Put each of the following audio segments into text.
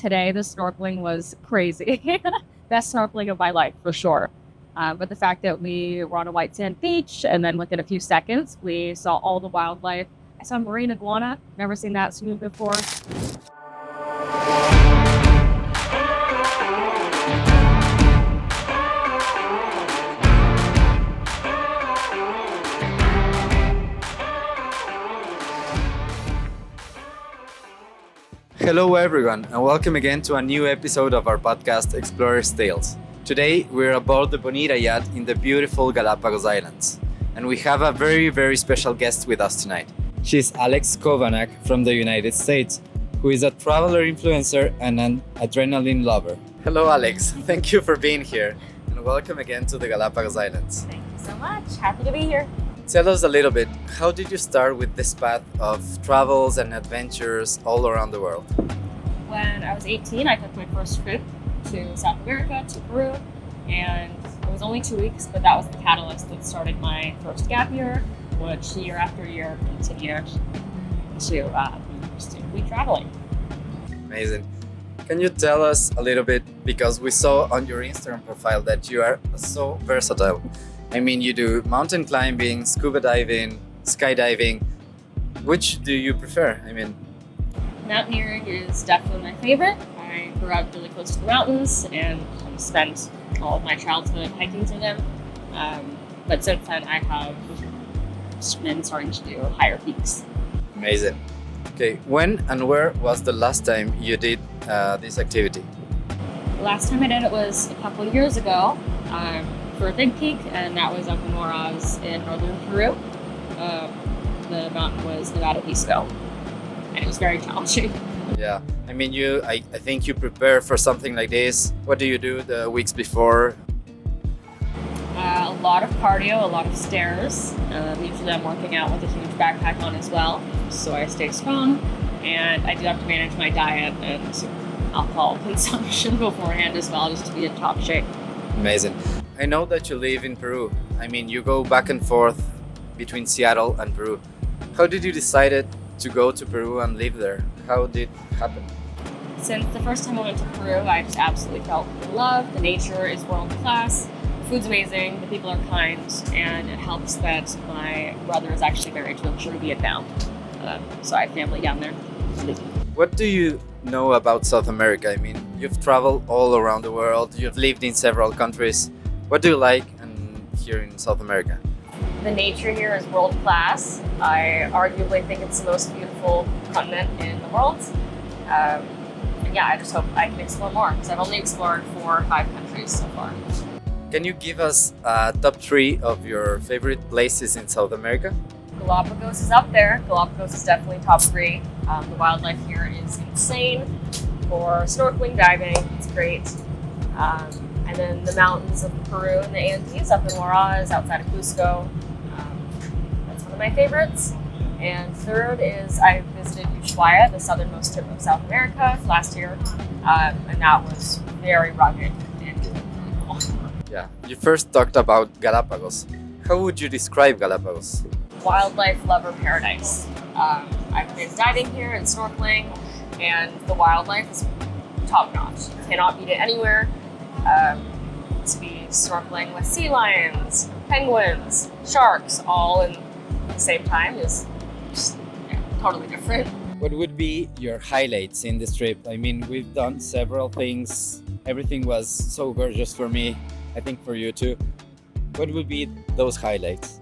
Today, the snorkeling was crazy. Best snorkeling of my life, for sure. But the fact that we were on a white sand beach, and then within a few seconds, we saw all the wildlife. I saw a marine iguana. Never seen that swim before. Hello everyone, and welcome again to a new episode of our podcast Explorers Tales. Today we're aboard the Bonita Yacht in the beautiful Galapagos Islands, and we have a very special guest with us tonight. She's Alex Chovanak from the United States, who is a traveler influencer and an adrenaline lover. Hello Alex, thank you for being here, and welcome again to the Galapagos Islands. Thank you so much. Happy to be here. Tell us a little bit, how did you start with this path of travels and adventures all around the world? When I was 18, I took my first trip to South America, to Peru, and it was only 2 weeks, but that was the catalyst that started my first gap year, which year after year continued to be traveling. Amazing. Can you tell us a little bit, because we saw on your Instagram profile that you are so versatile. I mean, you do mountain climbing, scuba diving, skydiving. Which do you prefer? Mountaineering is definitely my favorite. I grew up really close to the mountains and spent all of my childhood hiking to them. But since then, I have been starting to do higher peaks. Amazing. Okay, when and where was the last time you did this activity? The last time I did it was a couple of years ago for a big peak, and that was up in Moraz in northern Peru. The mountain was Nevada Pisco, and it was very challenging. Yeah, I think you prepare for something like this. What do you do the weeks before? A lot of cardio, a lot of stairs. Usually I'm working out with a huge backpack on as well, so I stay strong, and I do have to manage my diet and alcohol consumption beforehand as well, just to be in top shape. Amazing. I know that you live in Peru. You go back and forth between Seattle and Peru. How did you decide to go to Peru and live there? How did it happen? Since the first time I went to Peru, I just absolutely fell in love. The nature is world class. The food's amazing. The people are kind, and it helps that my brother is actually married to a Peruvian now. So I have family down there. What do you know about South America? You've traveled all around the world. You've lived in several countries. What do you like here in South America? The nature here is world class. I arguably think it's the most beautiful continent in the world. I just hope I can explore more, because I've only explored 4 or 5 countries so far. Can you give us a top 3 of your favorite places in South America? Galapagos is up there. Galapagos is definitely top 3. The wildlife here is insane. For snorkeling, diving, it's great. And then the mountains of Peru and the Andes up in Huaraz, outside of Cusco. That's one of my favorites. And third is I visited Ushuaia, the southernmost tip of South America, last year. And that was very rugged and beautiful. Yeah, you first talked about Galapagos. How would you describe Galapagos? Wildlife lover paradise. I've been diving here and snorkeling, and the wildlife is top notch. You cannot beat it anywhere. To be snorkeling with sea lions, penguins, sharks, all in the same time is just totally different. What would be your highlights in this trip? We've done several things. Everything was so gorgeous for me. I think for you too. What would be those highlights?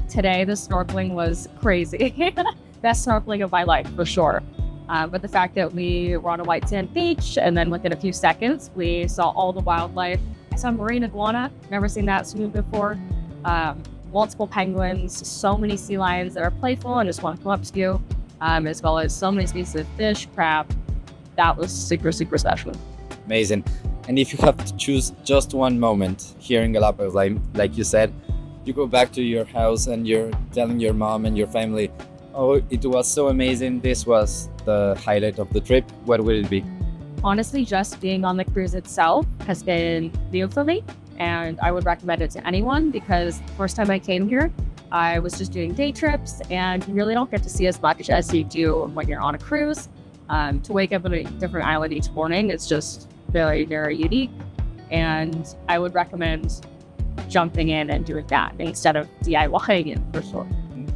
Today, the snorkeling was crazy. Best snorkeling of my life, for sure. But the fact that we were on a white sand beach, and then within a few seconds, we saw all the wildlife. I saw a marine iguana. Never seen that swim before. Multiple penguins, so many sea lions that are playful and just want to come up to you, as well as so many species of fish, crab. That was super special. Amazing. And if you have to choose just one moment here in Galapagos, like you said, you go back to your house and you're telling your mom and your family, oh, it was so amazing, this was the highlight of the trip, what would it be? Honestly, just being on the cruise itself has been new for me, and I would recommend it to anyone, because the first time I came here, I was just doing day trips, and you really don't get to see as much as you do when you're on a cruise. To wake up on a different island each morning is just very, very unique. And I would recommend jumping in and doing that instead of DIYing it for sure.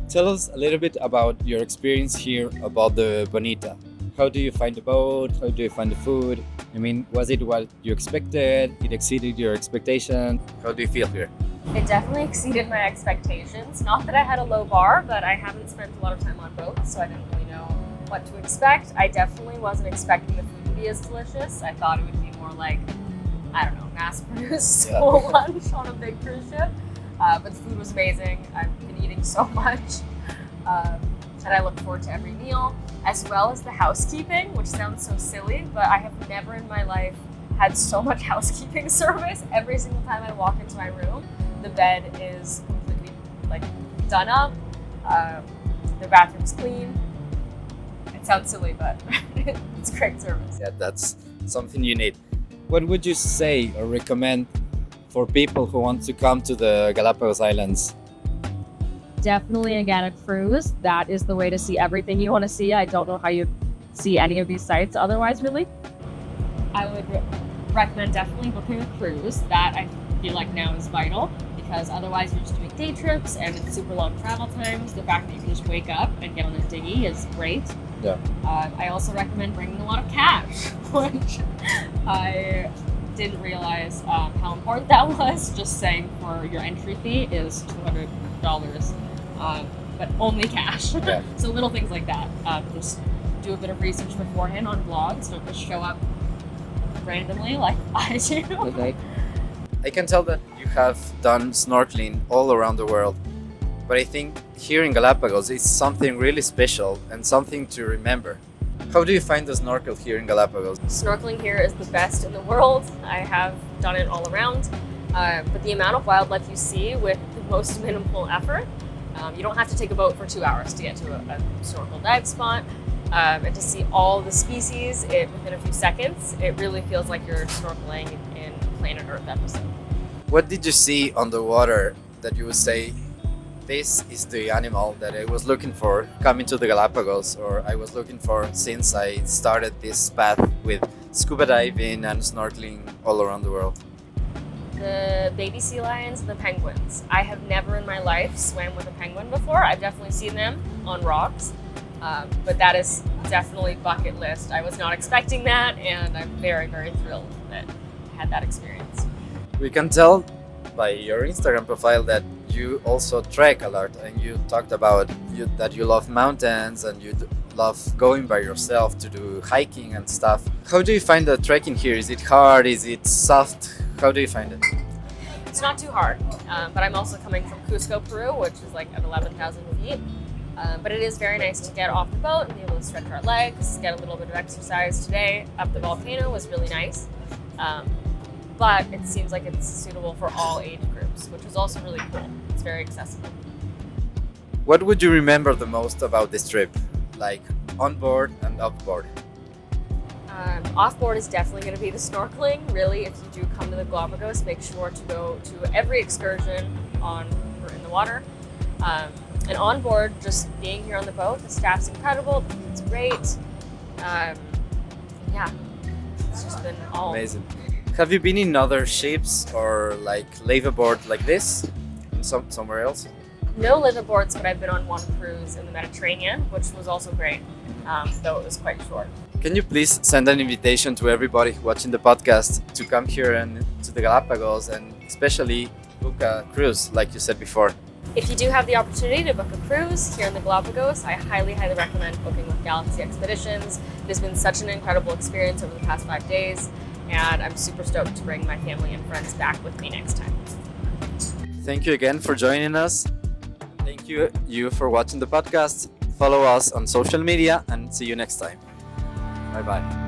Tell us a little bit about your experience here about the Bonita. How do you find the boat? How do you find the food? I mean, was it what you expected? It exceeded your expectation? How do you feel here? It definitely exceeded my expectations. Not that I had a low bar, but I haven't spent a lot of time on boats, so I didn't really know what to expect. I definitely wasn't expecting the food to be as delicious. I thought it would be more like, I don't know, mass-produced school lunch on a big cruise ship. But the food was amazing. I've been eating so much. And I look forward to every meal, as well as the housekeeping, which sounds so silly, but I have never in my life had so much housekeeping service. Every single time I walk into my room, the bed is completely done up. The bathroom's clean. It sounds silly, but it's great service. Yeah, that's something you need. What would you say or recommend for people who want to come to the Galapagos Islands? Definitely again a cruise. That is the way to see everything you want to see. I don't know how you see any of these sites otherwise, really. I would recommend definitely booking a cruise. That I feel like now is vital because otherwise you're just doing day trips and it's super long travel times. The fact that you can just wake up and get on a dinghy is great. Yeah. I also recommend bringing a lot of cash, which I didn't realize how important that was. Just saying for your entry fee is $200, but only cash. Yeah. So little things like that. Just do a bit of research beforehand on blogs. Don't just show up randomly like I do. Okay. I can tell that you have done snorkeling all around the world, but I think here in Galapagos it's something really special and something to remember. How do you find the snorkel here in Galapagos? Snorkeling here is the best in the world. I have done it all around, but the amount of wildlife you see with the most minimal effort, you don't have to take a boat for 2 hours to get to a snorkel dive spot, and to see all the species within a few seconds. It really feels like you're snorkeling in Planet Earth episode. What did you see on the water that you would say, this is the animal that I was looking for coming to the Galapagos, or I was looking for since I started this path with scuba diving and snorkeling all around the world? The baby sea lions and the penguins. I have never in my life swam with a penguin before. I've definitely seen them on rocks, but that is definitely bucket list. I was not expecting that, and I'm very, very thrilled that I had that experience. We can tell by your Instagram profile that you also trek a lot, and you talked about that you love mountains and you love going by yourself to do hiking and stuff. How do you find the trekking here? Is it hard? Is it soft? How do you find it? It's not too hard, but I'm also coming from Cusco, Peru, which is like at 11,000 feet. But it is very nice to get off the boat and be able to stretch our legs, get a little bit of exercise today. Up the volcano was really nice. But it seems like it's suitable for all age groups, which is also really cool. It's very accessible. What would you remember the most about this trip? Like on board and off board? Off board is definitely going to be the snorkeling. Really, if you do come to the Galapagos, make sure to go to every excursion in the water. And on board, just being here on the boat, the staff's incredible, the food's great. Yeah, it's just been all amazing. Have you been in other ships or like liveaboard like this somewhere else? No liveaboards, but I've been on one cruise in the Mediterranean, which was also great, though it was quite short. Can you please send an invitation to everybody watching the podcast to come here and to the Galapagos, and especially book a cruise like you said before? If you do have the opportunity to book a cruise here in the Galapagos, I highly, highly recommend booking with Galaxy Expeditions. It has been such an incredible experience over the past 5 days, and I'm super stoked to bring my family and friends back with me next time. Thank you again for joining us. Thank you for watching the podcast. Follow us on social media and see you next time. Bye-bye.